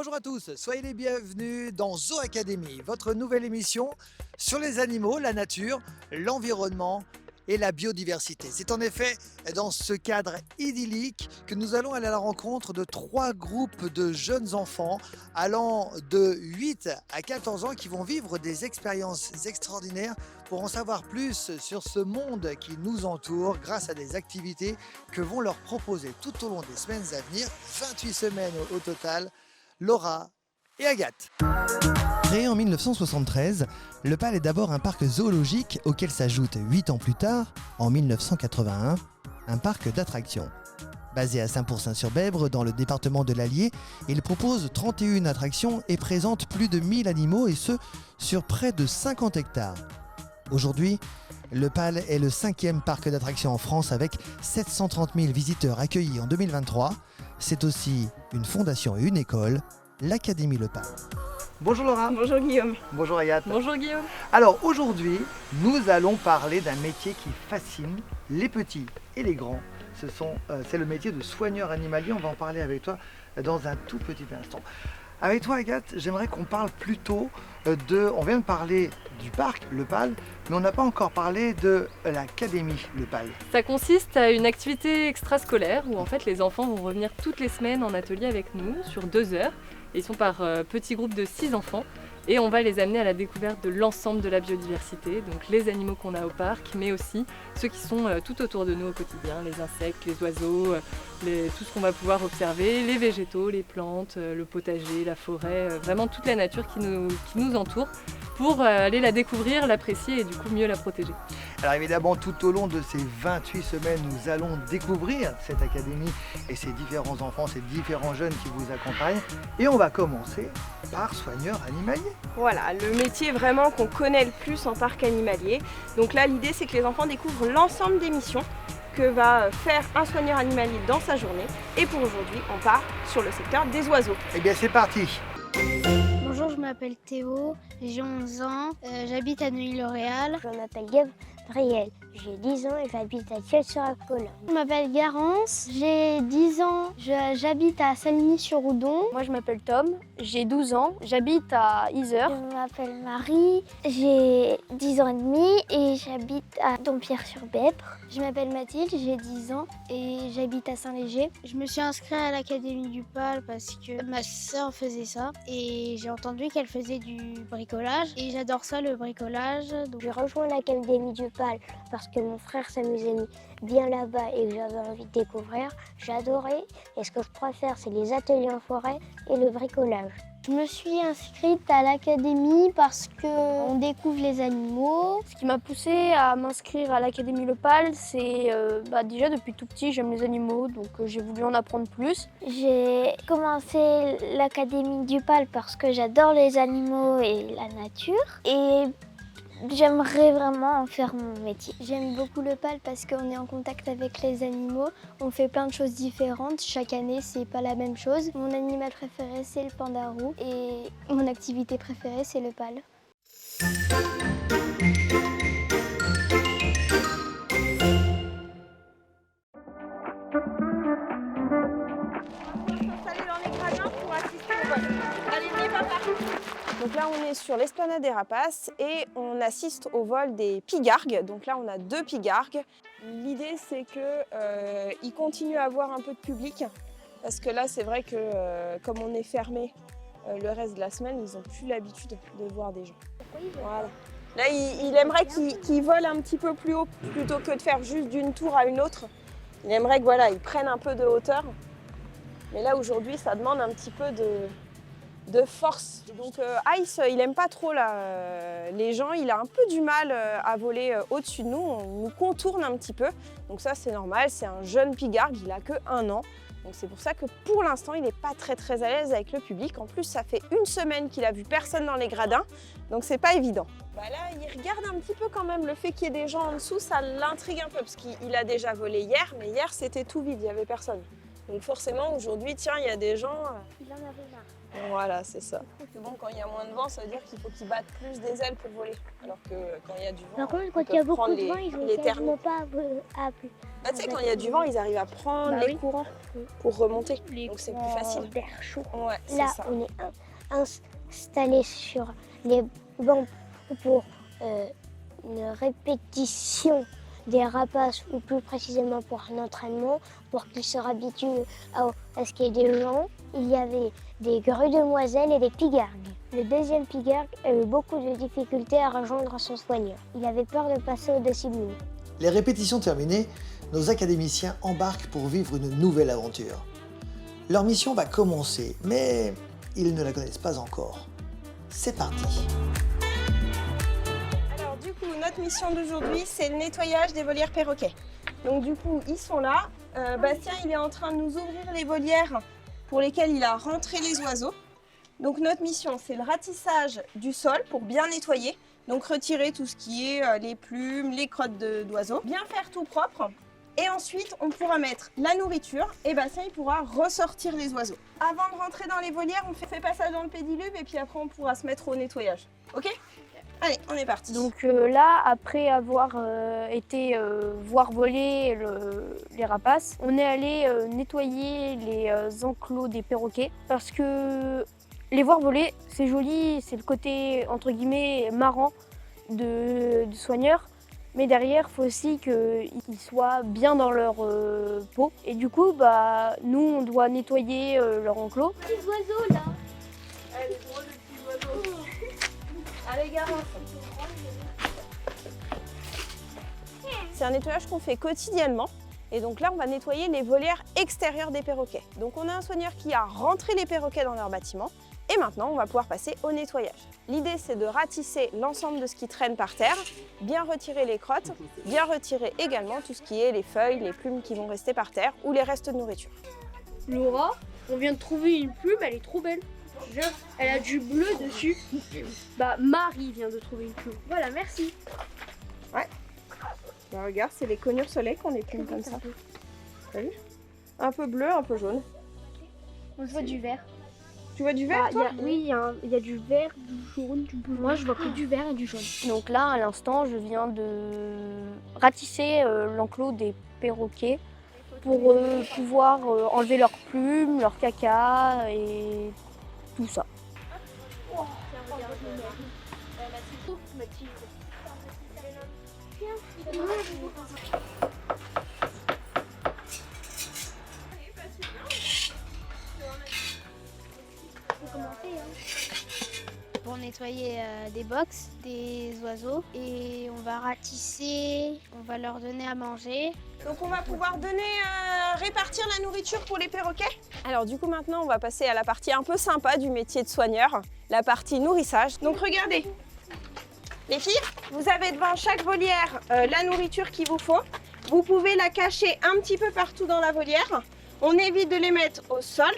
Bonjour à tous, soyez les bienvenus dans Zoo Academy, votre nouvelle émission sur les animaux, la nature, l'environnement et la biodiversité. C'est en effet dans ce cadre idyllique que nous allons aller à la rencontre de 3 groupes de jeunes enfants allant de 8 à 14 ans qui vont vivre des expériences extraordinaires pour en savoir plus sur ce monde qui nous entoure grâce à des activités que vont leur proposer tout au long des semaines à venir, 28 semaines au total, Laura et Agathe. Créé en 1973, le PAL est d'abord un parc zoologique auquel s'ajoute 8 ans plus tard, en 1981, un parc d'attractions. Basé à Saint-Pourçain-sur-Bèbre, dans le département de l'Allier, il propose 31 attractions et présente plus de 1000 animaux et ce, sur près de 50 hectares. Aujourd'hui, le PAL est le 5e parc d'attractions en France avec 730 000 visiteurs accueillis en 2023. C'est aussi une fondation et une école, l'Académie Le PAL. Bonjour Laura. Bonjour Guillaume. Bonjour Agathe. Bonjour Guillaume. Alors aujourd'hui, nous allons parler d'un métier qui fascine les petits et les grands. C'est le métier de soigneur animalier. On va en parler avec toi dans un tout petit instant. Avec toi Agathe, j'aimerais qu'on parle plutôt on vient de parler du parc, le PAL, mais on n'a pas encore parlé de l'Académie, le PAL. Ça consiste à une activité extrascolaire où en fait les enfants vont revenir toutes les semaines en atelier avec nous sur 2 heures. Ils sont par petits groupes de 6 enfants et on va les amener à la découverte de l'ensemble de la biodiversité, donc les animaux qu'on a au parc, mais aussi ceux qui sont tout autour de nous au quotidien, les insectes, les oiseaux, tout ce qu'on va pouvoir observer, les végétaux, les plantes, le potager, la forêt, vraiment toute la nature qui nous entoure pour aller la découvrir, l'apprécier et du coup mieux la protéger. Alors évidemment, tout au long de ces 28 semaines, nous allons découvrir cette académie et ces différents enfants, ces différents jeunes qui vous accompagnent. Et on va commencer par soigneur animalier. Voilà, le métier vraiment qu'on connaît le plus en parc animalier. Donc là, l'idée, c'est que les enfants découvrent l'ensemble des missions que va faire un soigneur animalier dans sa journée. Et pour aujourd'hui, on part sur le secteur des oiseaux. Eh bien, c'est parti. Bonjour, je m'appelle Théo, j'ai 11 ans, j'habite à Neuilly-L'Oréal. Je m'appelle Gabriel, j'ai 10 ans et j'habite à Thiel-sur-Acolin. Je m'appelle Garance, j'ai 10 ans, j'habite à Saligny-sur-Oudon. Moi je m'appelle Tom, j'ai 12 ans, j'habite à Yzeure. Je m'appelle Marie, j'ai 10 ans et demi et j'habite à Dompierre-sur-Bèbre. Je m'appelle Mathilde, j'ai 10 ans et j'habite à Saint-Léger. Je me suis inscrite à l'Académie du PAL parce que ma sœur faisait ça et j'ai entendu qu'elle faisait du bricolage et j'adore ça, le bricolage. Donc... J'ai rejoint l'Académie du PAL parce que mon frère s'amusait bien là-bas et que j'avais envie de découvrir. J'ai adoré et ce que je préfère, c'est les ateliers en forêt et le bricolage. Je me suis inscrite à l'académie parce qu'on découvre les animaux. Ce qui m'a poussée à m'inscrire à l'Académie Le PAL, c'est déjà depuis tout petit, j'aime les animaux, donc j'ai voulu en apprendre plus. J'ai commencé l'Académie du PAL parce que j'adore les animaux et la nature. Et j'aimerais vraiment en faire mon métier. J'aime beaucoup le PAL parce qu'on est en contact avec les animaux. On fait plein de choses différentes. Chaque année, c'est pas la même chose. Mon animal préféré, c'est le panda roux. Et mon activité préférée, c'est le PAL. Donc là, on est sur l'esplanade des rapaces et on assiste au vol des pigargues. Donc là, on a 2 pigargues. L'idée, c'est qu'ils continuent à avoir un peu de public parce que là, c'est vrai que comme on est fermé le reste de la semaine, ils n'ont plus l'habitude de voir des gens. Voilà. Là, il aimerait qu'ils volent un petit peu plus haut plutôt que de faire juste d'une tour à une autre. Il aimerait que voilà, ils prennent un peu de hauteur. Mais là, aujourd'hui, ça demande un petit peu de force. Donc Ice, il aime pas trop les gens, il a un peu du mal à voler au-dessus de nous, on nous contourne un petit peu. Donc ça c'est normal, c'est un jeune pigargue, il a que 1 an. Donc c'est pour ça que pour l'instant il n'est pas très à l'aise avec le public. En plus ça fait 1 semaine qu'il a vu personne dans les gradins, donc c'est pas évident. Bah là il regarde un petit peu quand même, le fait qu'il y ait des gens en dessous, ça l'intrigue un peu parce qu'il a déjà volé hier, mais hier c'était tout vide, il n'y avait personne. Donc forcément, aujourd'hui, tiens, il y a des gens... Il en avait marre. Voilà, c'est ça. Bon, quand il y a moins de vent, ça veut dire qu'il faut qu'ils battent plus des ailes pour voler. Alors que quand il y a du vent, Par contre, ils quand il y a peuvent beaucoup prendre de vent, ils les ont thermiques. quasiment pas à plus. Bah, tu sais, quand il y a du vent, ils arrivent à prendre les courants pour remonter. Donc c'est plus facile. D'air chaud. Ouais, c'est Là, ça. on est installé sur les bancs pour une répétition des rapaces, ou plus précisément pour un entraînement, pour qu'ils se habituent à ce qu'il y ait des gens. Il y avait des grues demoiselles et des pigargues. Le deuxième pigargue a eu beaucoup de difficultés à rejoindre son soigneur. Il avait peur de passer au-dessus de nous. Les répétitions terminées, nos académiciens embarquent pour vivre une nouvelle aventure. Leur mission va commencer, mais ils ne la connaissent pas encore. C'est parti. Alors du coup, notre mission d'aujourd'hui, c'est le nettoyage des volières perroquets. Donc du coup, ils sont là. Bastien, il est en train de nous ouvrir les volières pour lesquelles il a rentré les oiseaux. Donc notre mission, c'est le ratissage du sol pour bien nettoyer. Donc retirer tout ce qui est les plumes, les crottes d'oiseaux. Bien faire tout propre. Et ensuite, on pourra mettre la nourriture et Bastien, il pourra ressortir les oiseaux. Avant de rentrer dans les volières, on fait passage dans le pédiluve et puis après, on pourra se mettre au nettoyage. Ok ? Allez, on est parti. Donc là, après avoir été voir voler les rapaces, on est allé nettoyer les enclos des perroquets parce que les voir voler, c'est joli, c'est le côté entre guillemets marrant de soigneurs. Mais derrière, il faut aussi qu'ils soient bien dans leur peau. Et du coup, bah, nous, on doit nettoyer leur enclos. Petits oiseaux là. Allez, drôle de petits oiseaux. Allez, garance. C'est un nettoyage qu'on fait quotidiennement. Et donc là, on va nettoyer les volières extérieures des perroquets. Donc on a un soigneur qui a rentré les perroquets dans leur bâtiment. Et maintenant, on va pouvoir passer au nettoyage. L'idée, c'est de ratisser l'ensemble de ce qui traîne par terre, bien retirer les crottes, bien retirer également tout ce qui est les feuilles, les plumes qui vont rester par terre ou les restes de nourriture. Laura, on vient de trouver une plume, elle est trop belle. Elle a du bleu dessus. Bah, Marie vient de trouver une plume. Voilà, merci. Ouais. Bah, regarde, c'est les conures soleil qu'on est plumes comme ça. T'as vu ? Un peu bleu, un peu jaune. On voit du vert. Tu vois du vert, toi ? Oui, il y a du vert, du jaune, du bleu. Moi, je vois que du vert et du jaune. Donc là, à l'instant, je viens de ratisser l'enclos des perroquets pour pouvoir enlever leurs plumes, leurs caca et tout ça. Pour nettoyer des box, des oiseaux, et on va ratisser, on va leur donner à manger. Donc on va pouvoir répartir la nourriture pour les perroquets. Alors du coup maintenant on va passer à la partie un peu sympa du métier de soigneur, la partie nourrissage. Donc regardez, les filles, vous avez devant chaque volière la nourriture qu'il vous faut. Vous pouvez la cacher un petit peu partout dans la volière. On évite de les mettre au sol.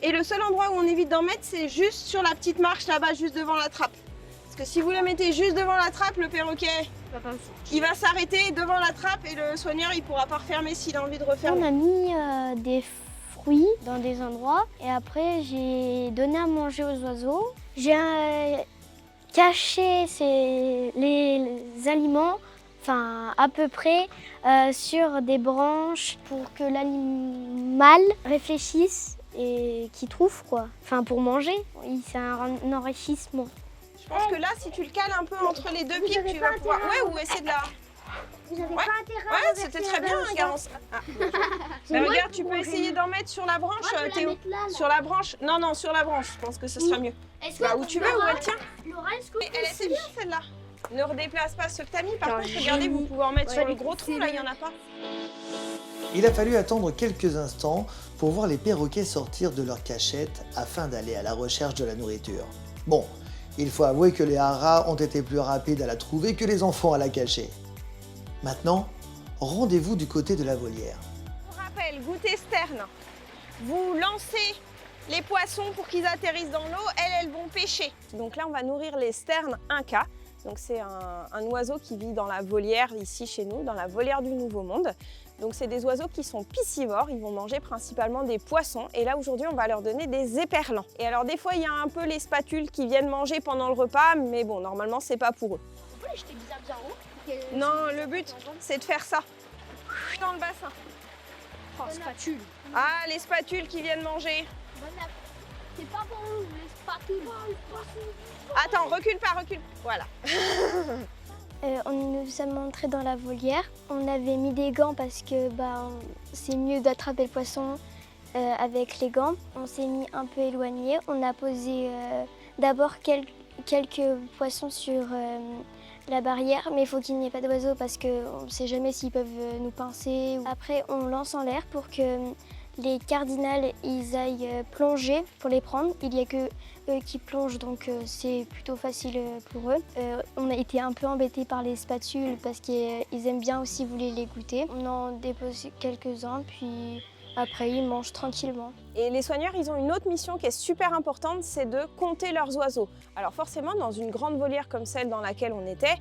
Et le seul endroit où on évite d'en mettre, c'est juste sur la petite marche là-bas, juste devant la trappe. Parce que si vous la mettez juste devant la trappe, le perroquet, il va s'arrêter devant la trappe et le soigneur, il pourra pas refermer s'il a envie de refermer. On a mis des fruits dans des endroits, et après j'ai donné à manger aux oiseaux. J'ai caché les aliments, enfin à peu près, sur des branches pour que l'animal réfléchisse et qui trouve quoi. Enfin pour manger, c'est un enrichissement. Je pense que là, si tu le cales un peu entre les deux pieds, tu vas pouvoir... Ouais, ou essayer de la... Vous avez Ouais. pas intérêt à Ouais, reverser c'était la très bien, balance. Garance. Ah. C'est Mais moi regarde, qui tu peux mange. essayer d'en mettre sur la branche, Moi, je vais la Théo. mettre là. Sur la branche. Non, sur la branche, je pense que ce sera mieux. Est-ce Bah, où tu veux, où elle tient. Laura, est-ce que Mais elle était bien, celle-là. Ne redéplace pas ceux que t'as mis. Par Alors, contre, j'ai regardez, vous mis- pouvez en mettre Ouais, sur le les gros tronc, là, il n'y en a pas. Il a fallu attendre quelques instants pour voir les perroquets sortir de leur cachette afin d'aller à la recherche de la nourriture. Bon, il faut avouer que les haras ont été plus rapides à la trouver que les enfants à la cacher. Maintenant, rendez-vous du côté de la volière. Je vous rappelle, goûter sterne. Vous lancez les poissons pour qu'ils atterrissent dans l'eau, elles vont pêcher. Donc là, on va nourrir les sternes Inca. Donc c'est un oiseau qui vit dans la volière ici chez nous, dans la volière du Nouveau Monde. Donc c'est des oiseaux qui sont piscivores, ils vont manger principalement des poissons. Et là aujourd'hui on va leur donner des éperlans. Et alors des fois il y a un peu les spatules qui viennent manger pendant le repas, mais bon normalement c'est pas pour eux. On peut les jeter bien haut. Non, le but c'est de faire ça dans le bassin. Oh, spatule. Ah, les spatules qui viennent manger. C'est pas pour nous, les spatules. Attends, recule pas, recule. Voilà. On nous a montré dans la volière. On avait mis des gants parce que c'est mieux d'attraper le poisson avec les gants. On s'est mis un peu éloigné. On a posé d'abord quelques poissons sur la barrière, mais il faut qu'il n'y ait pas d'oiseaux parce qu'on ne sait jamais s'ils peuvent nous pincer. Après, on lance en l'air pour que les cardinals ils aillent plonger pour les prendre. Il n'y a que eux qui plongent, donc c'est plutôt facile pour eux. On a été un peu embêtés par les spatules parce qu'ils aiment bien aussi vouloir les goûter. On en dépose quelques-uns, puis après ils mangent tranquillement. Et les soigneurs, ils ont une autre mission qui est super importante, c'est de compter leurs oiseaux. Alors forcément, dans une grande volière comme celle dans laquelle on était,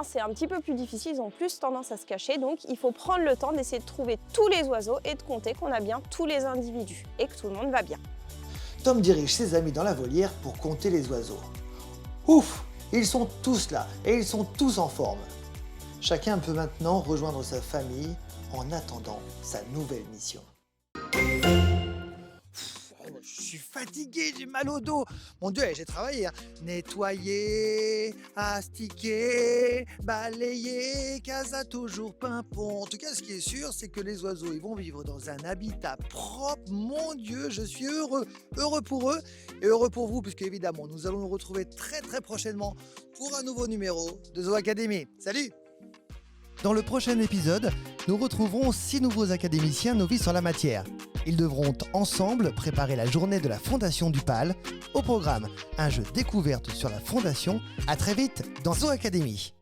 c'est un petit peu plus difficile, ils ont plus tendance à se cacher. Donc il faut prendre le temps d'essayer de trouver tous les oiseaux et de compter qu'on a bien tous les individus et que tout le monde va bien. Tom dirige ses amis dans la volière pour compter les oiseaux. Ouf, ils sont tous là et ils sont tous en forme. Chacun peut maintenant rejoindre sa famille en attendant sa nouvelle mission. Je suis fatigué, j'ai mal au dos. Mon Dieu, j'ai travaillé. Nettoyer, astiquer, balayer, casa toujours pimpon. En tout cas, ce qui est sûr, c'est que les oiseaux, ils vont vivre dans un habitat propre. Mon Dieu, je suis heureux. Heureux pour eux et heureux pour vous, puisque évidemment, nous allons nous retrouver très très prochainement pour un nouveau numéro de Zoo Academy. Salut! Dans le prochain épisode, nous retrouverons 6 nouveaux académiciens novices en la matière. Ils devront ensemble préparer la journée de la Fondation du PAL. Au programme, un jeu découverte sur la Fondation. À très vite dans Zoo Academy.